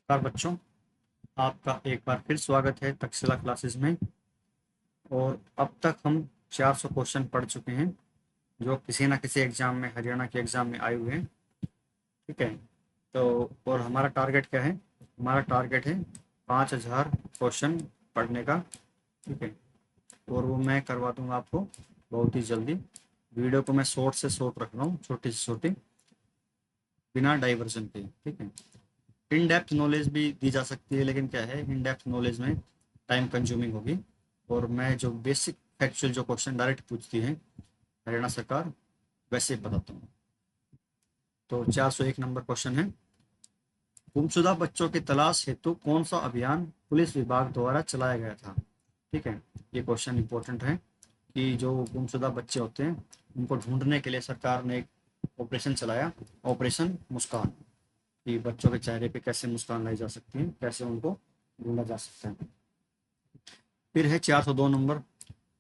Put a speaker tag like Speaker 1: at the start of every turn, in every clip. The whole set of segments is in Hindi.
Speaker 1: नमस्कार बच्चों, आपका एक बार फिर स्वागत है तक्षशिला क्लासेस में। और अब तक हम 400 क्वेश्चन पढ़ चुके हैं जो किसी ना किसी एग्जाम में, हरियाणा के एग्जाम में आए हुए हैं। ठीक है, तो और हमारा टारगेट क्या है? हमारा टारगेट है 5000 क्वेश्चन पढ़ने का। ठीक है, और वो मैं करवा दूंगा आपको बहुत ही जल्दी। वीडियो को मैं शॉर्ट से शॉर्ट रख रहा हूँ, छोटी से छोटी, बिना डाइवर्जन के। ठीक है, इन डेप्थ नॉलेज भी दी जा सकती है, लेकिन क्या है, इन डेप्थ नॉलेज में टाइम कंज्यूमिंग होगी। और मैं जो बेसिक फैक्चुअल जो क्वेश्चन डायरेक्ट पूछती है हरियाणा सरकार, वैसे बताता हूँ। तो 401 नंबर क्वेश्चन है, गुमशुदा बच्चों की तलाश हेतु कौन सा अभियान पुलिस विभाग द्वारा चलाया गया था? ठीक है, ये क्वेश्चन इंपॉर्टेंट है कि जो गुमशुदा बच्चे होते हैं उनको ढूंढने के लिए सरकार ने एक ऑपरेशन चलाया, ऑपरेशन मुस्कान, कि बच्चों के चेहरे पे कैसे मुस्कान लाई जा सकती है, कैसे उनको ढूंढा जा सकता है। फिर है 402 नंबर,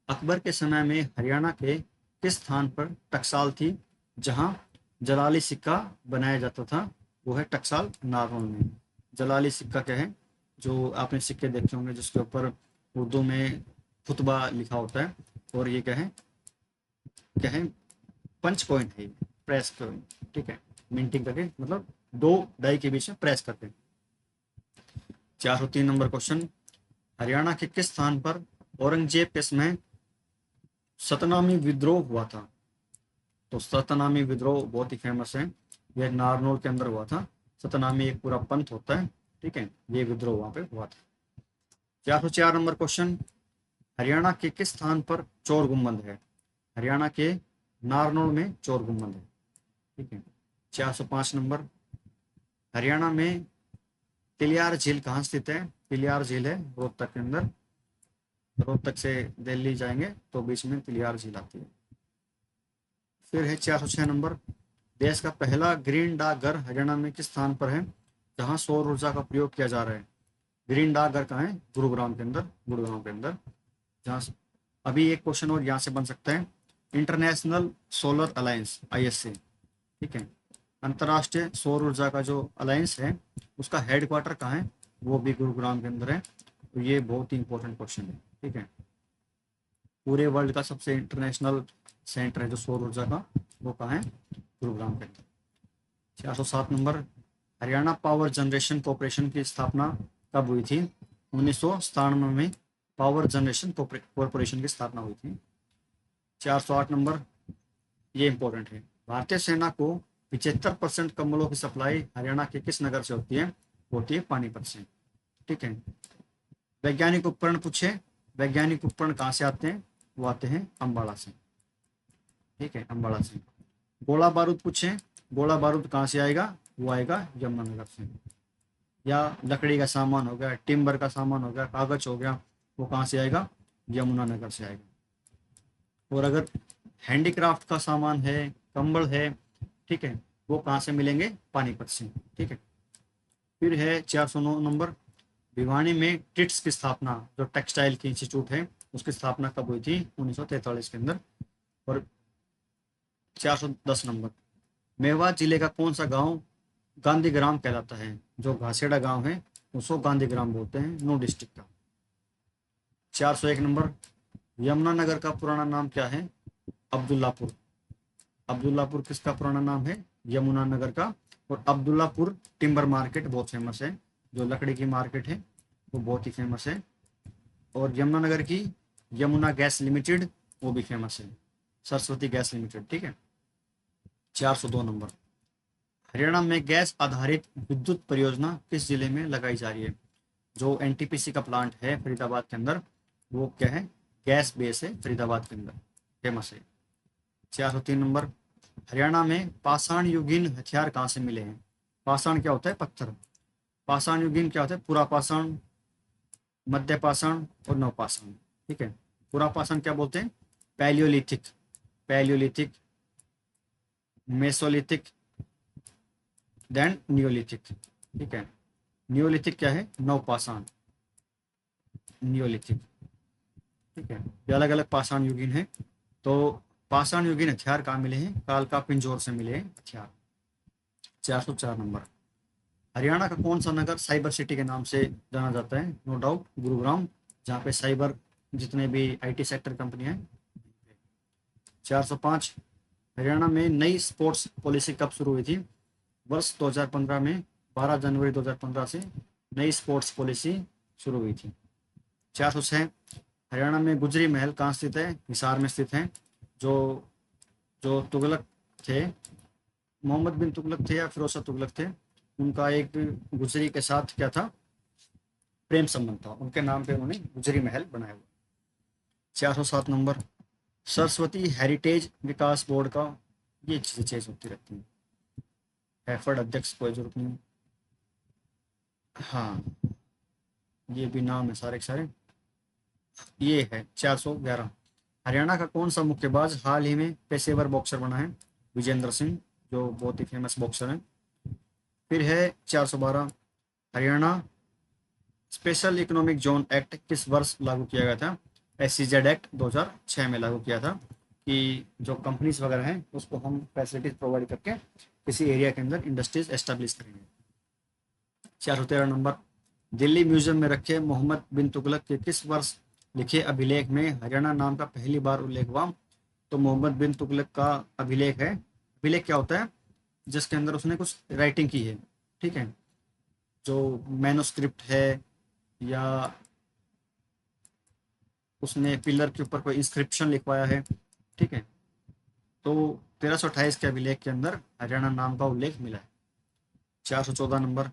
Speaker 1: अकबर के समय में हरियाणा के किस स्थान पर टकसाल थी जहां जलाली सिक्का बनाया जाता था? वो है टकसाल नारनौल में। जलाली सिक्का क्या है? जो आपने सिक्के देखे होंगे जिसके ऊपर उर्दू में खुतबा लिखा होता है, और ये क्या है, पंच पॉइंट है, प्रेस पॉइंट। ठीक है, मिंटिंग करके, मतलब दो डाई के बीच में प्रेस करके। 403 नंबर क्वेश्चन, हरियाणा के किस स्थान पर औरंगजेब के समय सतनामी विद्रोह हुआ था? तो सतनामी विद्रोह बहुत ही फेमस है, यह नारनौल के अंदर हुआ था। सतनामी एक पूरा पंथ होता है। ठीक है, ये विद्रोह वहां पे हुआ था। 404 नंबर क्वेश्चन, हरियाणा के किस स्थान पर चोर गुम्बद है? हरियाणा के नारनौल में चोर गुम्बद है। ठीक है। 405 नंबर, हरियाणा में तिलियार झील कहाँ स्थित है? तिलियार झील है रोहतक के अंदर। रोहतक से दिल्ली जाएंगे तो बीच में तिलियार झील आती है। फिर है 406 नंबर, देश का पहला ग्रीन डाकघर हरियाणा में किस स्थान पर है जहां सौर ऊर्जा का प्रयोग किया जा रहा है? ग्रीन डाकघर कहाँ है? गुरुग्राम के अंदर, गुड़गांव के अंदर। जहाँ अभी एक क्वेश्चन और यहाँ से बन सकता है, इंटरनेशनल सोलर अलायंस ISA, ठीक है, अंतर्राष्ट्रीय सौर ऊर्जा का जो अलायंस है उसका हेडक्वार्टर कहाँ है? वो भी गुरुग्राम के अंदर है। तो ये बहुत ही इंपॉर्टेंट क्वेश्चन है। ठीक है, पूरे वर्ल्ड का सबसे इंटरनेशनल सेंटर है जो सौर ऊर्जा का, वो कहाँ है? गुरुग्राम के अंदर। 407 number, Haryana power generation corporation की स्थापना कब हुई थी? 1997 में पावर जनरेशन कॉरपोरेशन की स्थापना हुई थी। 408 नंबर, ये इंपॉर्टेंट है, भारतीय सेना को 75% कंबलों की सप्लाई हरियाणा के किस नगर से होती है? होती है पानीपत से। ठीक है, वैज्ञानिक उपकरण पूछे, वैज्ञानिक उपकरण कहाँ से आते हैं? वो आते हैं अम्बाड़ा से। ठीक है, अम्बाड़ा से। गोला बारूद पूछे, गोला बारूद कहाँ से आएगा? वो आएगा यमुनानगर से। या लकड़ी का सामान हो गया, टिम्बर का सामान हो गया, कागज हो गया, वो कहाँ से आएगा? यमुनानगर से आएगा। और अगर हैंडीक्राफ्ट का सामान है, कंबल है, ठीक है, वो कहाँ से मिलेंगे? पानीपत से। ठीक है। फिर है 409 नंबर, भिवानी में टिट्स की स्थापना, जो टेक्सटाइल की इंस्टीट्यूट है, उसकी स्थापना कब हुई थी? 1943 के अंदर। और 410 नंबर, मेवात जिले का कौन सा गांव गांधीग्राम कहलाता है? जो घासेड़ा गांव है उसको गांधीग्राम बोलते हैं, नू डिस्ट्रिक्ट का। 401 नंबर, यमुनानगर का पुराना नाम क्या है? अब्दुल्लापुर। अब्दुल्लापुर किसका पुराना नाम है? यमुनानगर का। और अब्दुल्लापुर टिम्बर मार्केट बहुत फेमस है, जो लकड़ी की मार्केट है वो बहुत ही फेमस है। और यमुनानगर की यमुना गैस लिमिटेड, वो भी फेमस है, सरस्वती गैस लिमिटेड। ठीक है। 402 नंबर, हरियाणा में गैस आधारित विद्युत परियोजना किस जिले में लगाई जा रही है? जो NTPC का प्लांट है फरीदाबाद के अंदर, वो क्या है? गैस बेस है, फरीदाबाद के अंदर फेमस है। 403 नंबर, हरियाणा में पाषाण युगीन हथियार कहाँ से मिले हैं? पाषाण क्या होता है? पत्थर। पाषाण युगीन क्या होता है? पूरा पाषाण, मध्य पाषाण और नवपाषाण। ठीक है, पूरा पाषाण क्या बोलते हैं? Paleolithic, Paleolithic, Mesolithic, then Neolithic. ठीक है, नियोलिथिक क्या है? नवपाषाण, नियोलिथिक। ठीक है, ये अलग अलग पाषाण युगीन है। तो पाषाण युगीन हथियार कहाँ मिले हैं? कालका पिंजौर से मिले हैं हथियार। 404 नंबर, हरियाणा का कौन सा नगर साइबर सिटी के नाम से जाना जाता है? नो डाउट गुरुग्राम, जहाँ पे साइबर जितने भी आईटी सेक्टर कंपनी है। 405, हरियाणा में नई स्पोर्ट्स पॉलिसी कब शुरू हुई थी? वर्ष 2015 में, 12 जनवरी 2015 से नई स्पोर्ट्स पॉलिसी शुरू हुई थी। 406, हरियाणा में गुजरी महल कहाँ स्थित है? हिसार में स्थित है। जो जो तुगलक थे, मोहम्मद बिन तुगलक थे या फिरोज शाह तुगलक थे, उनका एक गुजरी के साथ क्या था? प्रेम संबंध था, उनके नाम पे उन्होंने गुजरी महल बनाया हुआ। 407 नंबर, सरस्वती हेरिटेज विकास बोर्ड का, ये चीजें चेंज होती रहती हैं, एफर्ड अध्यक्ष कोई जरूरत नहीं। हाँ, ये भी नाम है सारे के सारे। ये है 411, हरियाणा का कौन सा मुक्केबाज हाल ही में पेशेवर बॉक्सर बना है? विजेंद्र सिंह, जो बहुत ही फेमस बॉक्सर हैं। फिर है 412, Haryana special economic zone act किस वर्ष लागू किया गया था? SEZ एक्ट 2006 में लागू किया था, कि जो कंपनीज वगैरह हैं उसको हम फैसिलिटीज प्रोवाइड करके किसी एरिया के अंदर इंडस्ट्रीज एस्टेब्लिश करेंगे। 413 नंबर, दिल्ली म्यूजियम में रखे मोहम्मद बिन तुगलक के किस वर्ष लिखे अभिलेख में हरियाणा नाम का पहली बार उल्लेख हुआ? तो मोहम्मद बिन तुगलक का अभिलेख है। अभिलेख क्या होता है? जिसके अंदर उसने कुछ राइटिंग की है, ठीक है, जो मैनोस्क्रिप्ट है, या उसने पिलर के ऊपर कोई इंस्क्रिप्शन लिखवाया है, ठीक है। तो 1328 के अभिलेख के अंदर हरियाणा नाम का उल्लेख मिला है। 414 नंबर,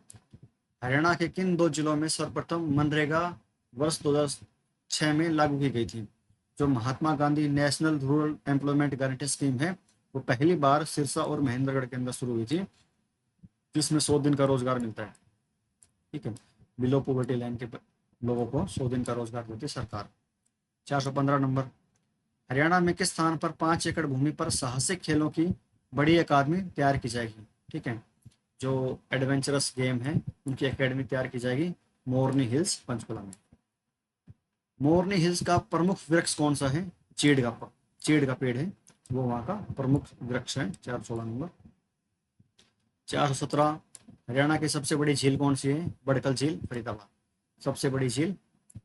Speaker 1: हरियाणा के किन दो जिलों में सर्वप्रथम मनरेगा वर्ष 2006 में लागू की गई थी? जो Mahatma Gandhi national rural employment guarantee scheme है, वो पहली बार सिरसा और महेंद्रगढ़ के अंदर शुरू हुई थी, जिसमें 100 दिन का रोजगार मिलता है, ठीक है। बिलो पॉवर्टी लाइन के लोगों को 100 दिन का रोजगार देती है सरकार। 415 नंबर, हरियाणा में किस स्थान पर 5 एकड़ भूमि पर साहसिक खेलों की बड़ी अकादमी तैयार की जाएगी? ठीक है, जो एडवेंचरस गेम है उनकी एकेडमी तैयार की जाएगी मोरनी हिल्स पंचकुला में। मोरनी हिल्स का प्रमुख वृक्ष कौन सा है? चीड़ का पेड़ है, वो वहाँ का प्रमुख वृक्ष है। 416 नंबर। 417, हरियाणा की सबसे बड़ी झील कौन सी है? बड़कल झील, फरीदाबाद। सबसे बड़ी झील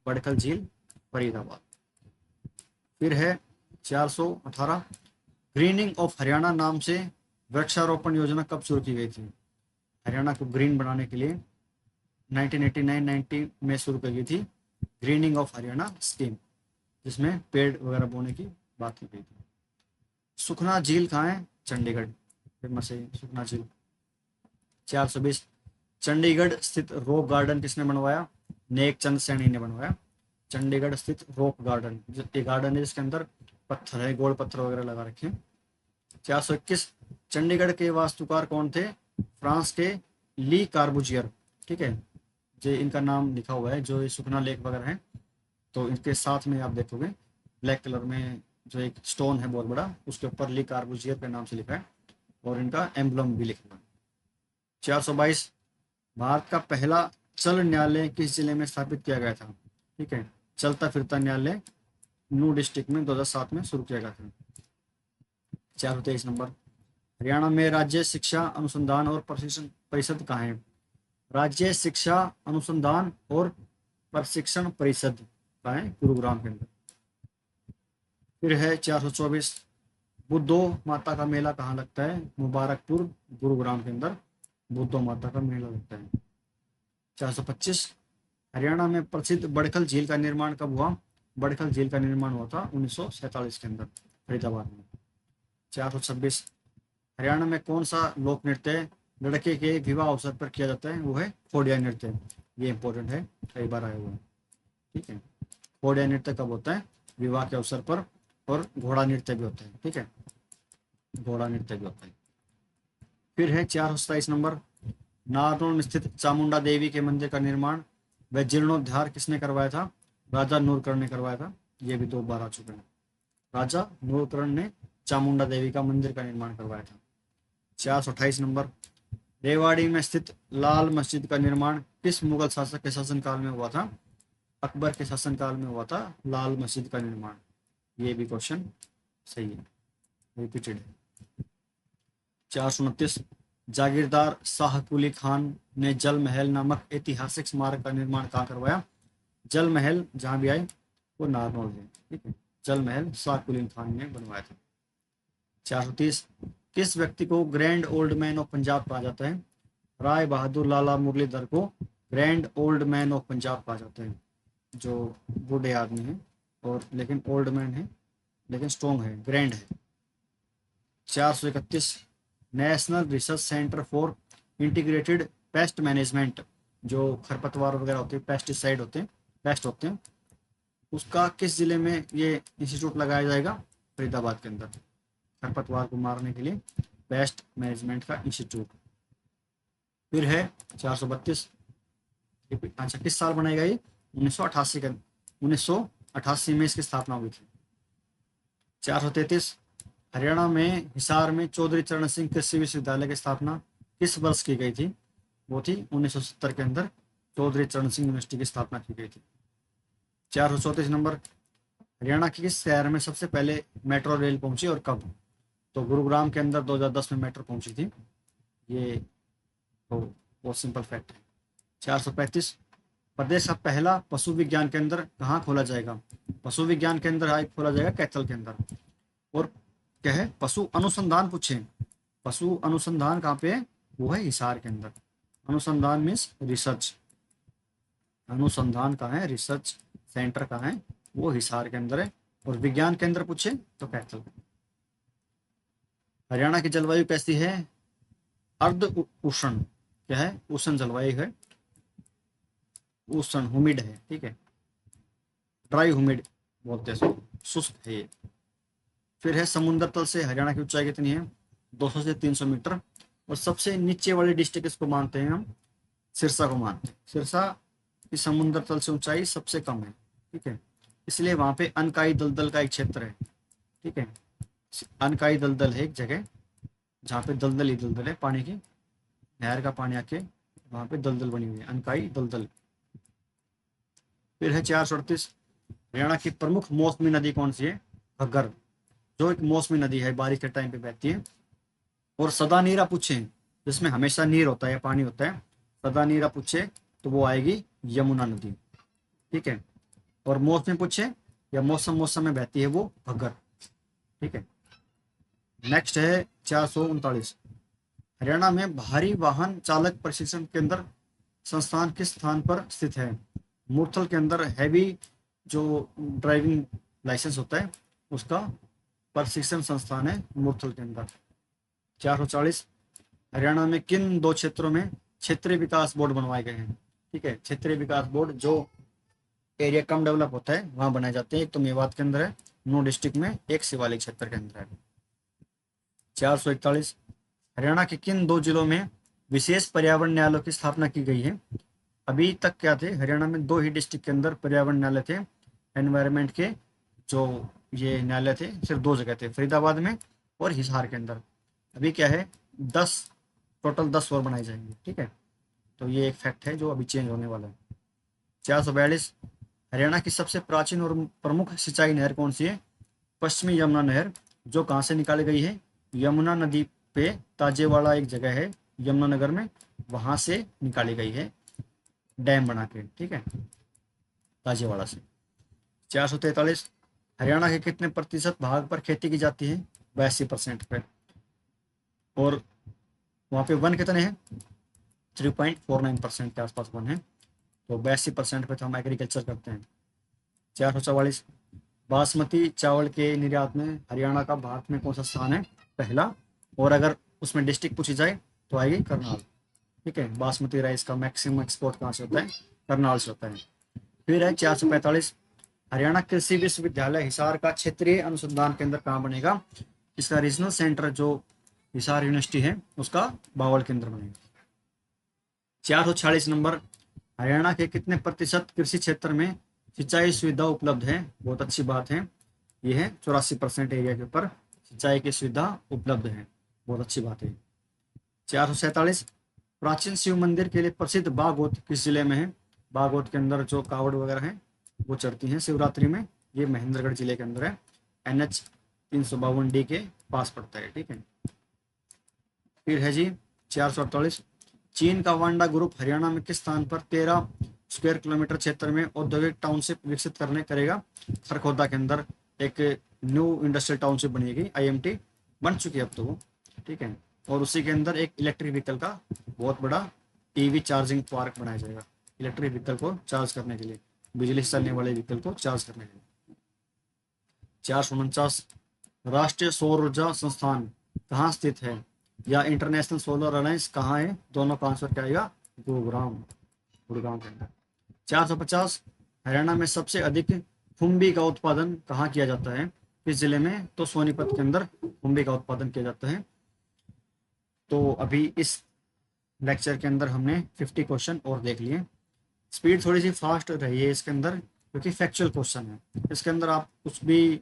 Speaker 1: बड़कल झील, फरीदाबाद। फिर है 418, ग्रीनिंग ऑफ हरियाणा नाम से वृक्षारोपण योजना कब शुरू की गई थी? हरियाणा को ग्रीन बनाने के लिए 1989-90 में शुरू की गई थी ग्रीनिंग ऑफ हरियाणा स्कीम, जिसमें पेड़ वगैरह बोने की बात की गई थी। सुखना झील कहाँ है? चंडीगढ़, फेमस है सुखना झील। 420, चंडीगढ़ स्थित रॉक गार्डन किसने बनवाया? नेक चंद सैनी ने बनवाया। चंडीगढ़ स्थित रॉक गार्डन, ये गार्डन है जिसके अंदर पत्थर है, गोल पत्थर वगैरह लगा रखे हैं। 421, चंडीगढ़ के वास्तुकार कौन थे? फ्रांस के ली कार्बुजियर, ठीक है, जो इनका नाम लिखा हुआ है, जो ये सुखना लेक वगैरह है, तो इनके साथ में आप देखोगे ब्लैक कलर में जो एक स्टोन है बहुत बड़ा, उसके ऊपर ली कार्बुजियर के नाम से लिखा है, और इनका एम्बलम भी लिखा है। 422, भारत का पहला चल न्यायालय किस जिले में स्थापित किया गया था? ठीक है, चलता फिरता न्यायालय नू डिस्ट्रिक्ट में 2007 में शुरू किया गया था। 423 नंबर, हरियाणा में राज्य शिक्षा अनुसंधान और प्रशिक्षण परिषद कहाँ है? राज्य शिक्षा अनुसंधान और प्रशिक्षण परिषद कहाँ है? गुरुग्राम के अंदर। फिर है 424, बुद्धो माता का मेला कहाँ लगता है? मुबारकपुर, गुरुग्राम के अंदर बुद्धो माता का मेला लगता है। 425, हरियाणा में प्रसिद्ध बड़खल झील का निर्माण कब हुआ? बड़खल झील का निर्माण हुआ था 1947 के अंदर, फरीदाबाद में। 426, हरियाणा में कौन सा लोक नृत्य लड़के के विवाह अवसर पर किया जाता है? वो है खोड़िया नृत्य। ये इंपॉर्टेंट है, कई बार आया हुआ है, ठीक है। खोड़िया नृत्य कब होता है? विवाह के अवसर पर। और घोड़ा नृत्य भी होता है, ठीक है, घोड़ा नृत्य भी होता है। फिर है 427 नंबर, नारनौल में स्थित चामुंडा देवी के मंदिर का निर्माण व जीर्णोद्धार किसने करवाया था? राजा नूरकर्ण ने करवाया था। ये भी 2 बार आ चुके हैं। राजा नूरकर्ण ने चामुंडा देवी का मंदिर का निर्माण करवाया था। 428 नंबर, रेवाड़ी में स्थित लाल मस्जिद का निर्माण किस मुगल शासक के शासनकाल में हुआ था? अकबर के शासनकाल में हुआ था लाल मस्जिद का निर्माण। ये भी क्वेश्चन सही है, रिपीटेड है। 429, जागीरदार शाह कुली खान ने जल महल नामक ऐतिहासिक स्मारक का निर्माण कहाँ करवाया? जल महल जहाँ भी आए वो नारनौल है, ठीक है। जल महल शाह कुली खान ने बनवाया था। 430 किस व्यक्ति को grand old man of Punjab कहा जाता है? राय बहादुर लाला मुरलीधर को grand old man of Punjab कहा जाता है, जो बूढ़े आदमी है और लेकिन ओल्ड मैन है, लेकिन स्ट्रॉन्ग है, ग्रैंड है। 431 national research centre for integrated pest management, जो खरपतवार वगैरह होते हैं, पेस्टिसाइड होते हैं, पेस्ट होते हैं, उसका किस जिले में ये इंस्टीट्यूट लगाया जाएगा? फरीदाबाद के अंदर, खरपतवार को मारने के लिए पेस्ट मैनेजमेंट का इंस्टीट्यूट। फिर है 432, अच्छा किस साल बनाई गई? 1988 के 1988 में इसकी स्थापना हुई थी। 433 हरियाणा में हिसार में चौधरी चरण सिंह कृषि विश्वविद्यालय की स्थापना किस वर्ष की गई थी? वो थी 1970 के अंदर चौधरी चरण सिंह यूनिवर्सिटी की स्थापना की गई थी। 434 नंबर, हरियाणा के किस शहर में सबसे पहले मेट्रो रेल पहुंची और कब? तो गुरुग्राम के अंदर 2010 में मेट्रो पहुंची थी, ये तो बहुत सिंपल फैक्ट है। 435 प्रदेश का पहला पशु विज्ञान केंद्र कहाँ खोला जाएगा? पशु विज्ञान केंद्र खोला जाएगा कैथल के अंदर। और क्या है? पशु अनुसंधान पूछे, पशु अनुसंधान कहाँ पे है? वो है हिसार के अंदर। अनुसंधान मीन्स रिसर्च, अनुसंधान कहाँ है? रिसर्च सेंटर कहाँ है? वो हिसार के अंदर है। और विज्ञान केंद्र पूछे तो कैथल। हरियाणा की जलवायु कैसी है? अर्ध उष्ण, क्या है? उष्ण जलवायु है, उष्ण हुमिड है, ठीक है, ड्राई हुमिड बोलते हैं, शुष्क है ये। फिर है समुद्र तल से हरियाणा की ऊंचाई कितनी है? 200 से 300 मीटर। और सबसे नीचे वाली डिस्ट्रिक्ट इसको मानते हैं हम, सिरसा को मानते हैं। सिरसा की समुद्र तल से ऊंचाई सबसे कम है, ठीक है, इसलिए वहां पे अनकाई दलदल का एक क्षेत्र है, ठीक है। अनकाई दलदल है एक जगह जहाँ पे दलदल ही दलदल है, पानी की नहर का पानी आके वहां पे दलदल बनी हुई है, अनकाई दलदल। फिर है 438 हरियाणा की प्रमुख मौसमी नदी कौन सी है? घग्गर, जो एक मौसमी नदी है, बारिश के टाइम पे बहती है। और सदा नीरा पूछे, जिसमें हमेशा नीर होता है, पानी होता है, सदा नीरा पूछे तो वो आएगी यमुना नदी, ठीक है। और मौसमी पूछे या मौसम मौसम में बहती है, वो घग्गर, ठीक है। नेक्स्ट है 439 हरियाणा में भारी वाहन चालक प्रशिक्षण केंद्र संस्थान किस स्थान पर स्थित है? मुरथल के अंदर हैवी जो ड्राइविंग लाइसेंस होता है उसका प्रशिक्षण संस्थान है मुरथल के अंदर। 440 हरियाणा में किन दो क्षेत्रों में क्षेत्रीय विकास बोर्ड बनवाए गए हैं? ठीक है, क्षेत्रीय विकास बोर्ड जो एरिया कम डेवलप होता है वहां बनाए जाते हैं। एक तो मेवात के अंदर है, नू डिस्ट्रिक्ट में, एक शिवालिक क्षेत्र के अंदर है। 441 हरियाणा के किन दो जिलों में विशेष पर्यावरण न्यायालयों की स्थापना की गई है? अभी तक क्या थे? हरियाणा में 2 ही डिस्ट्रिक्ट के अंदर पर्यावरण न्यायालय थे, एनवायरमेंट के जो ये न्यायालय थे, सिर्फ 2 जगह थे, फरीदाबाद में और हिसार के अंदर। अभी क्या है, 10 टोटल 10 और बनाए जाएंगे, ठीक है। तो ये एक फैक्ट है जो अभी चेंज होने वाला है। 442 हरियाणा की सबसे प्राचीन और प्रमुख सिंचाई नहर कौन सी है? पश्चिमी यमुना नहर, जो कहाँ से निकाली गई है? यमुना नदी पे ताजेवाड़ा एक जगह है यमुनानगर में, वहां से निकाली गई है डैम बना के, ठीक है, ताजेवाड़ा से। 443 हरियाणा के कितने प्रतिशत भाग पर खेती की जाती है? 82% पे। और वहाँ पे वन कितने हैं? 3.49% के आसपास वन है, तो 82% पे तो हम एग्रीकल्चर करते हैं। 444 बासमती चावल के निर्यात में हरियाणा का भारत में कौन सा स्थान है? पहला। और अगर उसमें डिस्ट्रिक्ट पूछी जाए तो आएगी करनाल, ठीक है। बासमती राइस का मैक्सिमम एक्सपोर्ट कहाँ से होता है? करनाल से होता है। फिर है 445 हरियाणा कृषि विश्वविद्यालय हिसार का क्षेत्रीय अनुसंधान केंद्र कहाँ बनेगा? इसका रीजनल सेंटर जो हिसार यूनिवर्सिटी है उसका बावल केंद्र बनेगा। 446 नंबर हरियाणा के कितने प्रतिशत कृषि क्षेत्र में सिंचाई सुविधा उपलब्ध है? बहुत अच्छी बात है, ये है 84% एरिया के ऊपर सिंचाई की सुविधा उपलब्ध है, बहुत अच्छी बात है। 447 प्राचीन शिव मंदिर के लिए प्रसिद्ध बागोत किस जिले में है? बागोत के अंदर जो कावड़ वगैरह है वो चढ़ती हैं शिवरात्रि में, ये महेंद्रगढ़ जिले के अंदर है, NH 352D के पास पड़ता है, ठीक है। फिर है जी 448। चीन का वांडा ग्रुप हरियाणा में किस स्थान पर 13 स्क्वायर किलोमीटर क्षेत्र में औद्योगिक टाउनशिप विकसित करने करेगा? खरखोदा के अंदर एक न्यू इंडस्ट्रियल टाउनशिप बनेगी, आईएमटी बन चुकी है अब तो वो, ठीक है। और उसी के अंदर एक इलेक्ट्रिक व्हीकल का बहुत बड़ा ईवी चार्जिंग पार्क बनाया जाएगा, इलेक्ट्रिक व्हीकल को चार्ज करने के लिए, बिजली से चलने वाले व्हीकल को चार्ज करने के लिए। 449। राष्ट्रीय सौर ऊर्जा संस्थान कहाँ स्थित है, या इंटरनेशनल सोलर अलायंस कहाँ है? दोनों का आंसर क्या आएगा? गुरुग्राम, गुड़गांव के अंदर। 450। हरियाणा में सबसे अधिक फुम्बी का उत्पादन कहाँ किया जाता है, किस जिले में? तो सोनीपत के अंदर फुम्बी का उत्पादन किया जाता है। तो अभी इस लेक्चर के अंदर हमने 50 क्वेश्चन और देख लिए। स्पीड थोड़ी सी फास्ट रही है इसके अंदर, क्योंकि फैक्चुअल क्वेश्चन है। इसके अंदर आप कुछ भी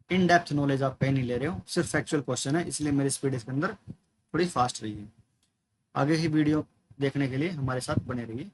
Speaker 1: इन डेप्थ नॉलेज आप कहीं नहीं ले रहे हो, सिर्फ फैक्चुअल क्वेश्चन है, इसलिए मेरी स्पीड इसके अंदर थोड़ी फास्ट रही है। आगे ही वीडियो देखने के लिए हमारे साथ बने रहिए।